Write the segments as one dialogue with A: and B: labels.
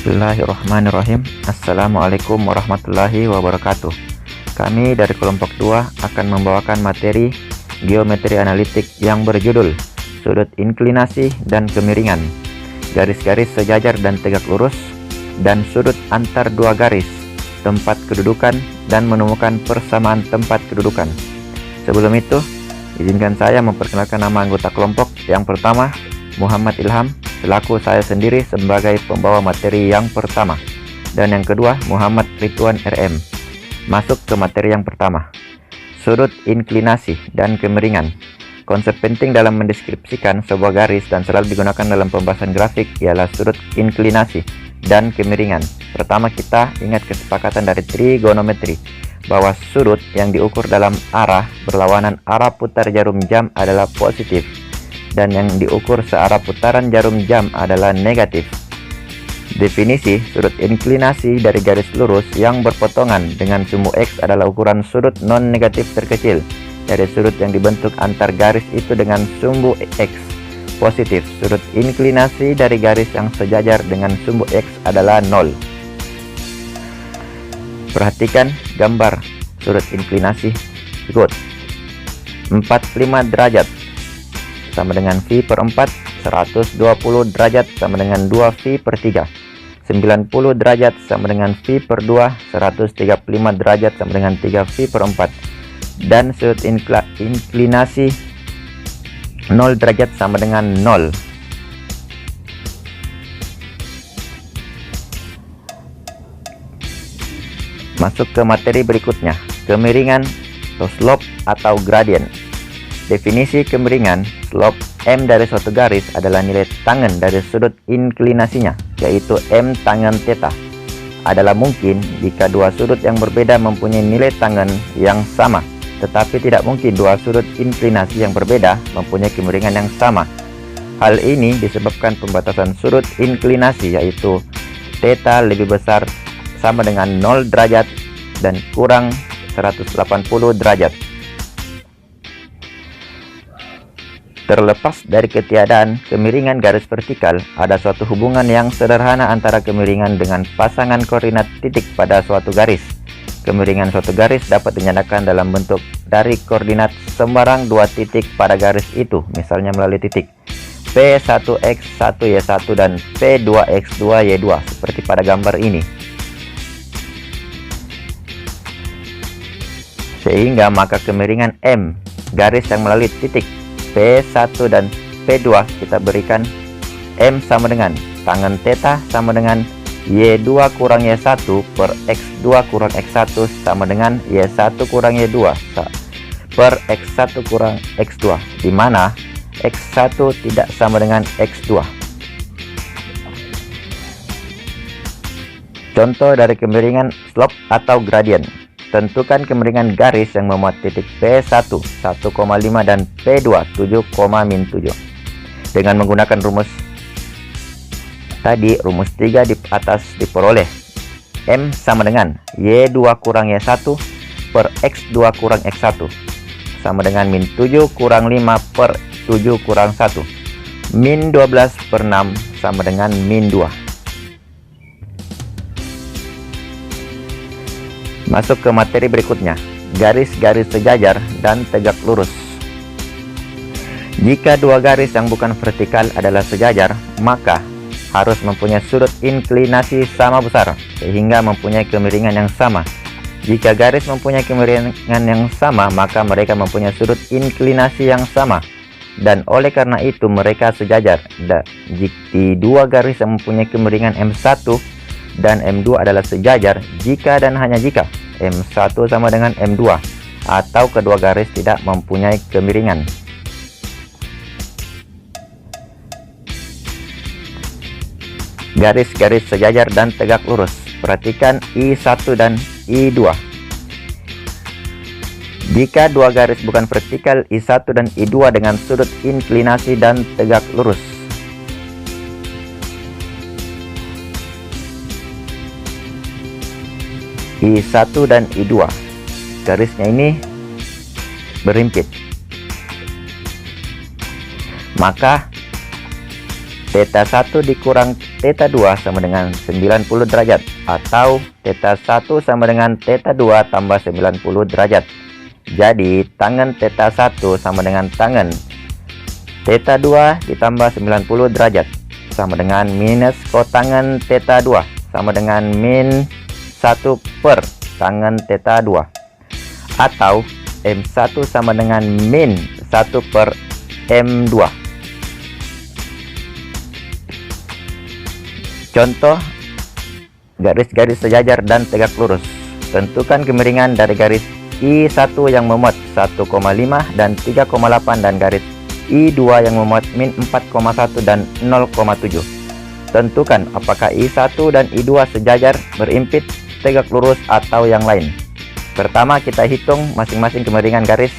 A: Bismillahirrahmanirrahim. Assalamualaikum warahmatullahi wabarakatuh. Kami dari kelompok 2 akan membawakan materi geometri analitik yang berjudul sudut inklinasi dan kemiringan, garis-garis sejajar dan tegak lurus, dan sudut antar dua garis, tempat kedudukan, dan menemukan persamaan tempat kedudukan. Sebelum itu, izinkan saya memperkenalkan nama anggota kelompok. Yang pertama, Muhammad Ilham, selaku saya sendiri sebagai pembawa materi yang pertama. Dan yang kedua, Muhammad Ridwan RM. Masuk ke materi yang pertama, sudut inklinasi dan kemiringan. Konsep penting dalam mendeskripsikan sebuah garis dan selalu digunakan dalam pembahasan grafik ialah sudut inklinasi dan kemiringan. Pertama, kita ingat kesepakatan dari trigonometri bahwa sudut yang diukur dalam arah berlawanan arah putar jarum jam adalah positif, dan yang diukur searah putaran jarum jam adalah negatif. Definisi sudut inklinasi dari garis lurus yang berpotongan dengan sumbu X adalah ukuran sudut non-negatif terkecil dari sudut yang dibentuk antar garis itu dengan sumbu X positif. Sudut inklinasi dari garis yang sejajar dengan sumbu X adalah 0. Perhatikan gambar sudut inklinasi berikut. 45 derajat sama dengan V per 4, 120 derajat sama dengan 2 V per 3, 90 derajat sama dengan V per 2, 135 derajat sama dengan 3 V per 4, dan sudut inklinasi 0 derajat sama dengan 0. Masuk ke materi berikutnya, kemiringan atau slope atau gradient. Definisi kemiringan, slope M dari suatu garis adalah nilai tangen dari sudut inklinasinya, yaitu M tangen theta. Adalah mungkin jika dua sudut yang berbeda mempunyai nilai tangen yang sama, tetapi tidak mungkin dua sudut inklinasi yang berbeda mempunyai kemiringan yang sama. Hal ini disebabkan pembatasan sudut inklinasi, yaitu theta lebih besar sama dengan 0 derajat dan kurang 180 derajat. Terlepas dari ketiadaan kemiringan garis vertikal, ada suatu hubungan yang sederhana antara kemiringan dengan pasangan koordinat titik pada suatu garis. Kemiringan suatu garis dapat dinyatakan dalam bentuk dari koordinat sembarang dua titik pada garis itu, misalnya melalui titik P1x1y1 dan P2x2y2 seperti pada gambar ini. Sehingga maka kemiringan M garis yang melalui titik P1 dan P2 kita berikan M sama dengan tangen theta sama dengan Y2 kurang Y1 per X2 kurang X1 sama dengan Y1 kurang Y2 per X1 kurang X2, di mana X1 tidak sama dengan X2. Contoh dari kemiringan slope atau gradient. Tentukan kemiringan garis yang memuat titik P1 1,5 dan P2 7,-7 dengan menggunakan rumus tadi. Rumus 3 di atas diperoleh M sama dengan Y2 kurang Y1 per X2 kurang X1 sama dengan min 7 kurang 5 per 7 kurang 1, min 12 per 6 sama dengan min 2. Masuk ke materi berikutnya, garis-garis sejajar dan tegak lurus. Jika dua garis yang bukan vertikal adalah sejajar, maka harus mempunyai sudut inklinasi sama besar, sehingga mempunyai kemiringan yang sama. Jika garis mempunyai kemiringan yang sama, maka mereka mempunyai sudut inklinasi yang sama, dan oleh karena itu mereka sejajar. Jika dua garis yang mempunyai kemiringan M1 dan M2 adalah sejajar jika dan hanya jika M1 sama dengan M2 atau kedua garis tidak mempunyai kemiringan. Garis-garis sejajar dan tegak lurus. Perhatikan I1 dan I2. Jika dua garis bukan vertikal, I1 dan I2 dengan sudut inklinasi dan tegak lurus. I1 dan I2 garisnya ini berhimpit, maka theta 1 dikurang theta 2 sama dengan 90 derajat, atau theta 1 sama dengan theta 2 tambah 90 derajat. Jadi tangen theta 1 sama dengan tangen theta 2 ditambah 90 derajat, sama dengan minus kotangen theta 2 sama dengan min 1 per tangen theta 2, atau M1 sama dengan min 1 per M2. Contoh garis-garis sejajar dan tegak lurus. Tentukan kemiringan dari garis I1 yang memuat 1,5 dan 3,8 dan garis I2 yang memuat min 4,1 dan 0,7. Tentukan apakah I1 dan I2 sejajar, berimpit, tegak lurus, atau yang lain. Pertama, kita hitung masing-masing kemiringan garis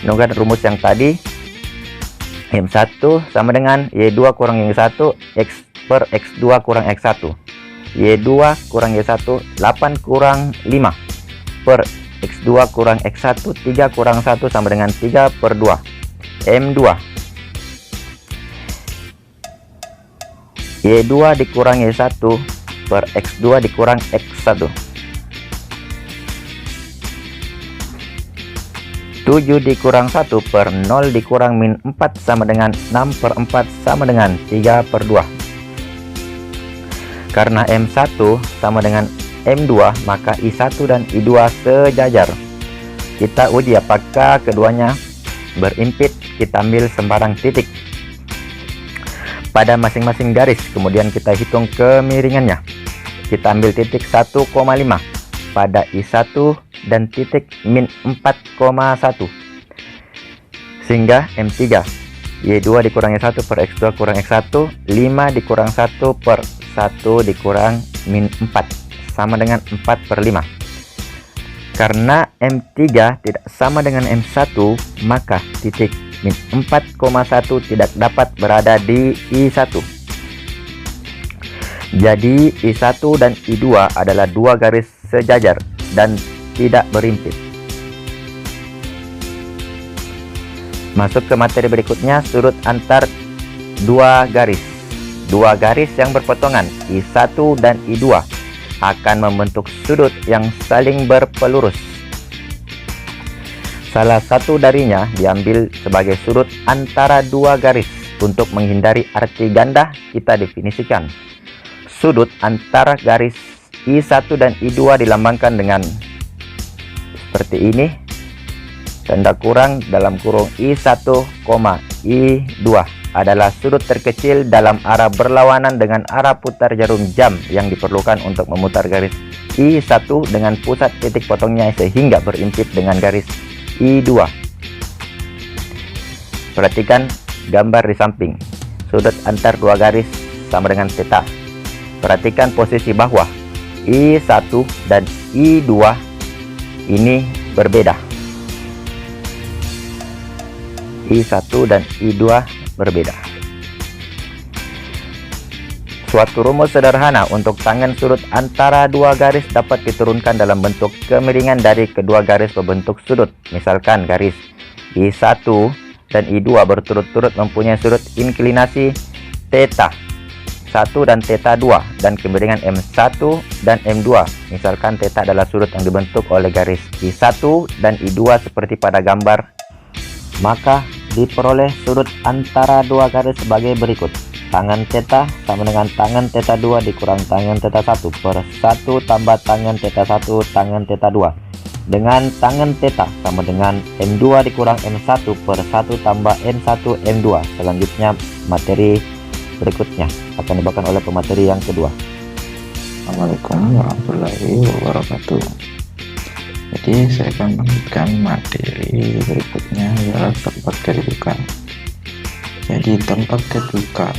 A: dengan rumus yang tadi. M1 sama dengan Y2 kurang Y1 X per X2 kurang X1. Y2 kurang Y1 8 kurang 5 per X2 kurang X1 3 kurang 1 sama dengan 3 per 2. M2 Y2 dikurang Y1 per X2 dikurang X1. 7 dikurang 1 per 0 dikurang min 4 sama dengan 6 per 4 sama dengan 3 per 2. Karena M1 sama dengan M2, maka I1 dan I2 sejajar. Kita uji apakah keduanya berimpit. Kita ambil sembarang titik pada masing-masing garis, kemudian kita hitung kemiringannya. Kita ambil titik 1,5 pada I1 dan titik min 4,1, sehingga M3 Y2 dikurang Y1 per X2 kurang X1 5 dikurang 1 per 1 dikurang min 4 sama dengan 4 per 5. Karena M3 tidak sama dengan M1, maka titik min 4,1 tidak dapat berada di I1. Jadi I1 dan I2 adalah dua garis sejajar dan tidak berimpit. Masuk ke materi berikutnya, sudut antar dua garis. Dua garis yang berpotongan I1 dan I2 akan membentuk sudut yang saling berpelurus. Salah satu darinya diambil sebagai sudut antara dua garis. Untuk menghindari arti ganda, kita definisikan sudut antara garis I1 dan I2 dilambangkan dengan seperti ini, tanda kurang dalam kurung I1, I2 adalah sudut terkecil dalam arah berlawanan dengan arah putar jarum jam yang diperlukan untuk memutar garis I1 dengan pusat titik potongnya sehingga berimpit dengan garis I2. Perhatikan gambar di samping. Sudut antar dua garis sama dengan theta. Perhatikan posisi bawah. I1 dan I2 ini berbeda. I1 dan I2 berbeda. Suatu rumus sederhana untuk tangen sudut antara dua garis dapat diturunkan dalam bentuk kemiringan dari kedua garis pembentuk sudut. Misalkan garis I1 dan I2 berturut-turut mempunyai sudut inklinasi theta 1 dan theta 2 dan kemiringan M1 dan M2. Misalkan theta adalah sudut yang dibentuk oleh garis I1 dan I2 seperti pada gambar, maka diperoleh sudut antara dua garis sebagai berikut. Tangen theta sama dengan tangen theta 2 dikurang tangen theta 1 per 1 tambah tangen theta 1 tangen theta 2, dengan tangen theta sama dengan M2 dikurang M1 per 1 tambah M1 M2. Selanjutnya materi berikutnya akan dibawakan oleh pemateri yang kedua.
B: Assalamualaikum warahmatullahi wabarakatuh. Jadi saya akan melanjutkan materi berikutnya, adalah tempat kedudukan. Jadi tempat kedudukan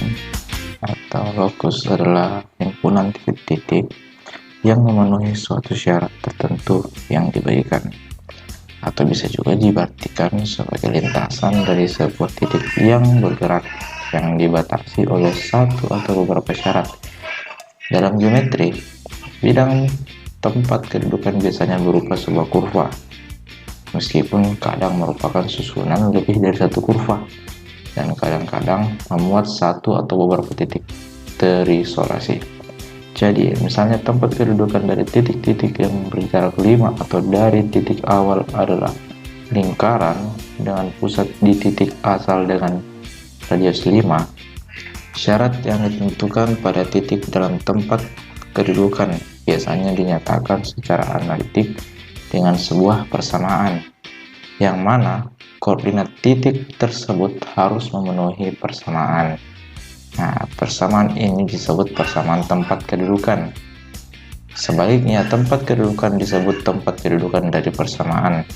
B: atau lokus adalah himpunan titik-titik yang memenuhi suatu syarat tertentu yang diberikan, atau bisa juga diartikan sebagai lintasan dari sebuah titik yang bergerak yang dibatasi oleh satu atau beberapa syarat. Dalam geometri, bidang tempat kedudukan biasanya berupa sebuah kurva, meskipun kadang merupakan susunan lebih dari satu kurva, dan kadang-kadang memuat satu atau beberapa titik. terisolasi. Jadi, misalnya tempat kedudukan dari titik-titik yang berjarak 5 atau dari titik awal adalah lingkaran dengan pusat di titik asal dengan radius 5. Syarat yang ditentukan pada titik dalam tempat kedudukan biasanya dinyatakan secara analitik dengan sebuah persamaan, yang mana koordinat titik tersebut harus memenuhi persamaan. Nah, persamaan ini disebut persamaan tempat kedudukan. Sebaliknya, tempat kedudukan disebut tempat kedudukan dari persamaan.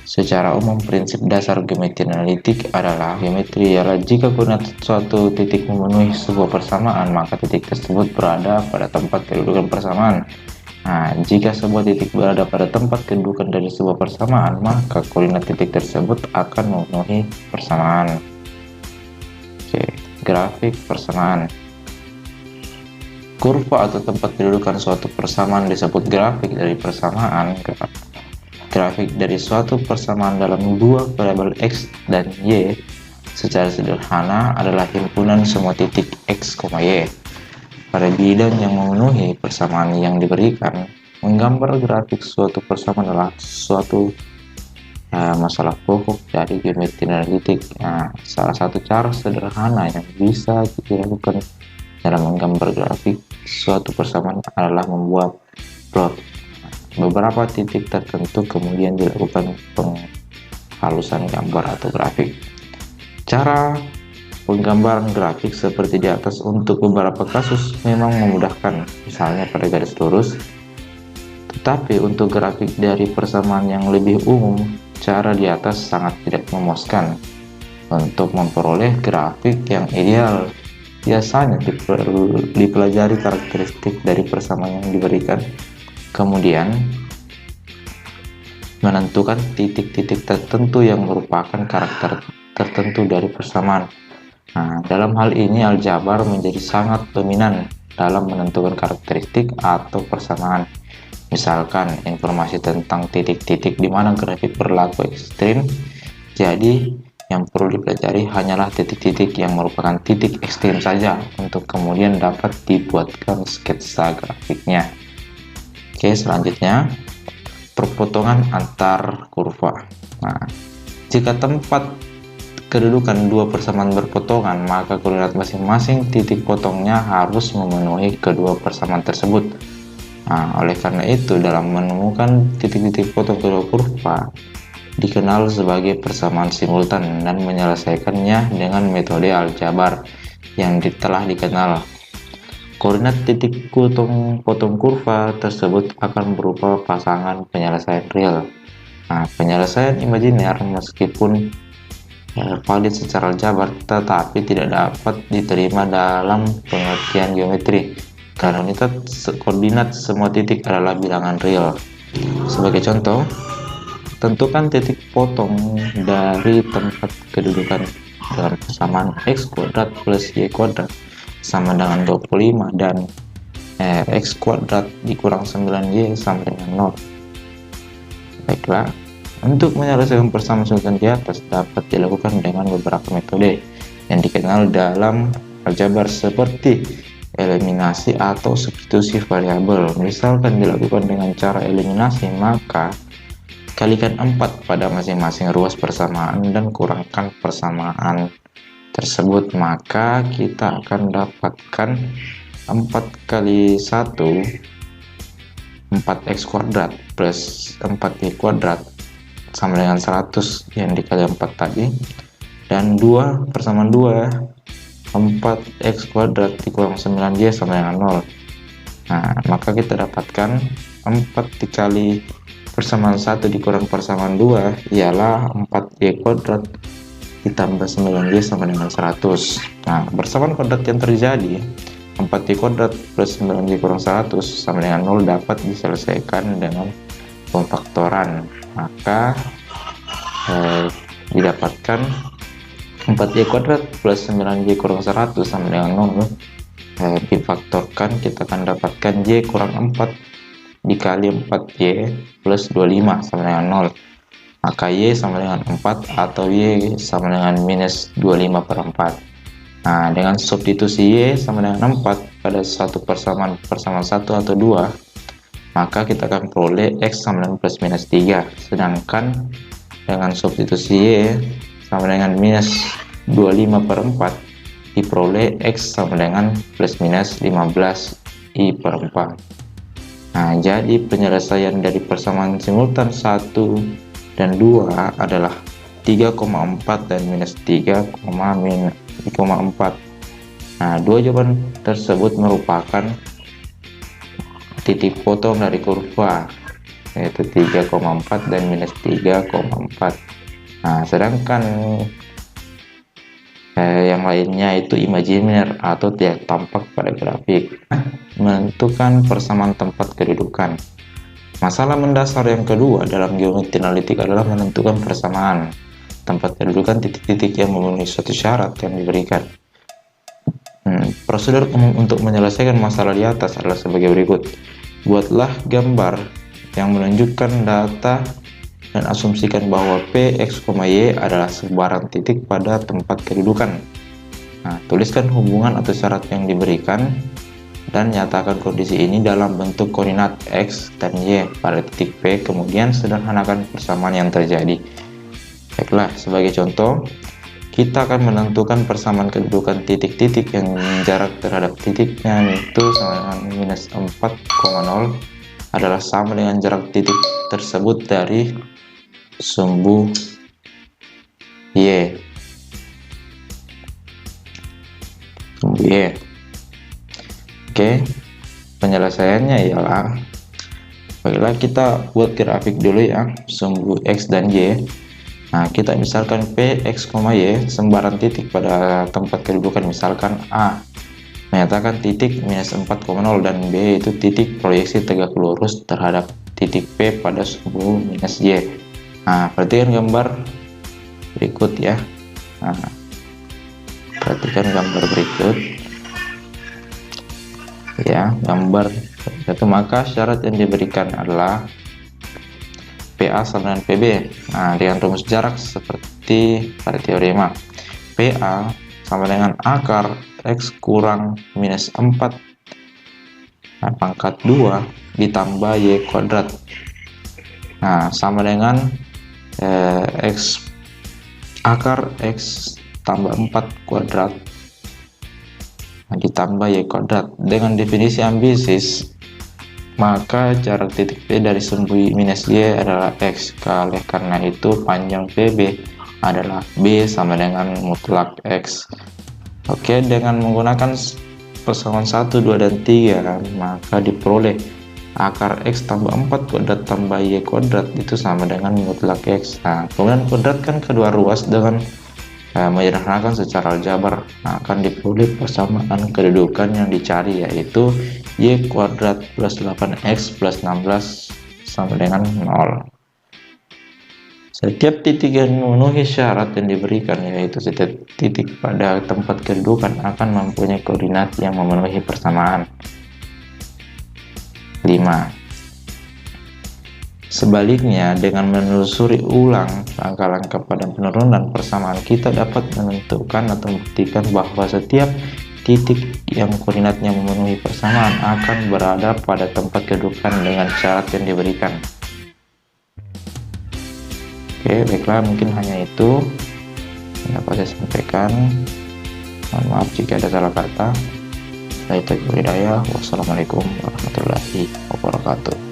B: Secara umum, prinsip dasar geometri analitik adalah geometri ialah jika koordinat suatu titik memenuhi sebuah persamaan, maka titik tersebut berada pada tempat kedudukan persamaan. Nah, jika sebuah titik berada pada tempat kedudukan dari sebuah persamaan, maka koordinat titik tersebut akan memenuhi persamaan. Oke, grafik persamaan. Kurva atau tempat kedudukan suatu persamaan disebut grafik dari persamaan. Grafik dari suatu persamaan dalam dua variabel x dan y secara sederhana adalah himpunan semua titik x, y. Pada bidang yang memenuhi persamaan yang diberikan, menggambar grafik suatu persamaan adalah suatu masalah pokok dari geometri analitik. Nah, salah satu cara sederhana yang bisa dilakukan dalam menggambar grafik suatu persamaan adalah membuat plot beberapa titik tertentu, kemudian dilakukan penghalusan gambar atau grafik. Cara penggambaran grafik seperti di atas untuk beberapa kasus memang memudahkan, misalnya pada garis lurus. Tetapi untuk grafik dari persamaan yang lebih umum, cara di atas sangat tidak memuaskan. Untuk memperoleh grafik yang ideal, biasanya dipelajari karakteristik dari persamaan yang diberikan, kemudian menentukan titik-titik tertentu yang merupakan karakter tertentu dari persamaan. Nah, dalam hal ini aljabar menjadi sangat dominan dalam menentukan karakteristik atau persamaan. Misalkan informasi tentang titik-titik di mana grafik berlaku ekstrim, jadi yang perlu dipelajari hanyalah titik-titik yang merupakan titik ekstrim saja untuk kemudian dapat dibuatkan sketsa grafiknya. Oke, selanjutnya perpotongan antar kurva. Nah, jika tempat kedudukan dua persamaan berpotongan, maka koordinat masing-masing titik potongnya harus memenuhi kedua persamaan tersebut. Nah, oleh karena itu, dalam menemukan titik-titik potong kedua kurva dikenal sebagai persamaan simultan dan menyelesaikannya dengan metode aljabar yang telah dikenal. Koordinat titik potong kurva tersebut akan berupa pasangan penyelesaian real. Nah, penyelesaian imajiner meskipun valid secara aljabar tetapi tidak dapat diterima dalam pengertian geometri karena koordinat semua titik adalah bilangan real. Sebagai contoh, tentukan titik potong dari tempat kedudukan dalam persamaan x kuadrat plus y kuadrat sama dengan 25 dan x kuadrat dikurang 9y sama dengan 0. Baiklah, untuk menyelesaikan persamaan simultan di atas dapat dilakukan dengan beberapa metode yang dikenal dalam aljabar seperti eliminasi atau substitusi variabel. Misalkan dilakukan dengan cara eliminasi, maka kalikan 4 pada masing-masing ruas persamaan dan kurangkan persamaan tersebut, maka kita akan dapatkan 4 kali 1 4x kuadrat plus 4y kuadrat sama dengan 100 yang dikali 4 tadi, dan 2 persamaan 2 4x kuadrat dikurang 9y sama dengan 0. Nah, maka kita dapatkan 4 dikali persamaan 1 dikurang persamaan 2 ialah 4y kuadrat ditambah 9y sama dengan 100. Nah, persamaan kuadrat yang terjadi 4y kuadrat plus 9y kurang 100 sama dengan 0 dapat diselesaikan dengan pemfaktoran. Maka didapatkan 4y kuadrat plus 9y kurang 100 sama dengan 0. Difaktorkan, kita akan dapatkan y kurang 4 dikali 4y plus 25 sama dengan 0. Maka y sama dengan 4 atau y sama dengan minus 25/4. Nah, dengan substitusi Y sama dengan 4 pada satu persamaan 1 atau 2, maka kita akan peroleh X sama dengan plus minus 3. Sedangkan dengan substitusi Y sama dengan minus 25 per 4, diperoleh X sama dengan plus minus 15 I per 4. Nah, jadi penyelesaian dari persamaan simultan 1 dan 2 adalah 3,4 dan minus 3,4. Nah, dua jawaban tersebut merupakan titik potong dari kurva, yaitu 3,4 dan minus 3,4. Nah, sedangkan yang lainnya itu imajiner atau tidak tampak pada grafik. Menentukan persamaan tempat kedudukan. Masalah mendasar yang kedua dalam geometri analitik adalah menentukan persamaan tempat kedudukan titik-titik yang memenuhi suatu syarat yang diberikan. Prosedur umum untuk menyelesaikan masalah di atas adalah sebagai berikut. Buatlah gambar yang menunjukkan data dan asumsikan bahwa P, X, Y adalah sebarang titik pada tempat kedudukan. Nah, tuliskan hubungan atau syarat yang diberikan dan nyatakan kondisi ini dalam bentuk koordinat X dan Y pada titik P, kemudian sederhanakan persamaan yang terjadi. Baiklah, sebagai contoh, kita akan menentukan persamaan kedudukan titik-titik yang jarak terhadap titiknya itu sama dengan minus 4,0 adalah sama dengan jarak titik tersebut dari sumbu Y. Oke, penyelesaiannya ialah, baiklah kita buat grafik dulu ya, sumbu X dan Y. Nah, kita misalkan P, X, Y sembarang titik pada tempat kedudukan, misalkan A menyatakan titik minus 4,0 dan B itu titik proyeksi tegak lurus terhadap titik P pada sumbu minus Y. Nah, perhatikan gambar berikut ya. Nah, perhatikan gambar berikut ya, gambar itu. Maka syarat yang diberikan adalah PA sama dengan PB. Nah, dengan rumus jarak seperti pada teorema, PA sama dengan akar X kurang minus 4 pangkat 2 ditambah Y kuadrat. Nah, sama dengan akar X tambah 4 kuadrat ditambah Y kuadrat. Dengan definisi ambisis, maka jarak titik P dari sumbu minus Y adalah X. Oleh karena itu panjang PB adalah B sama dengan mutlak X. Oke, dengan menggunakan persamaan 1, 2, dan 3, maka diperoleh akar X tambah 4 kuadrat tambah Y kuadrat itu sama dengan mutlak X. Nah, kemudian kuadratkan kedua ruas dengan menyederhanakan secara aljabar. Nah, akan diperoleh persamaan kedudukan yang dicari, yaitu Y kuadrat plus 8X plus 16 sama dengan 0. Setiap titik yang memenuhi syarat yang diberikan, yaitu setiap titik pada tempat kedudukan akan mempunyai koordinat yang memenuhi persamaan. 5. Sebaliknya, dengan menelusuri ulang langkah-langkah pada penurunan persamaan, kita dapat menentukan atau membuktikan bahwa setiap titik yang koordinatnya memenuhi persamaan akan berada pada tempat kedudukan dengan syarat yang diberikan. Oke, baiklah, mungkin hanya itu yang dapat saya sampaikan. Mohon maaf jika ada salah kata. Wassalamualaikum warahmatullahi wabarakatuh.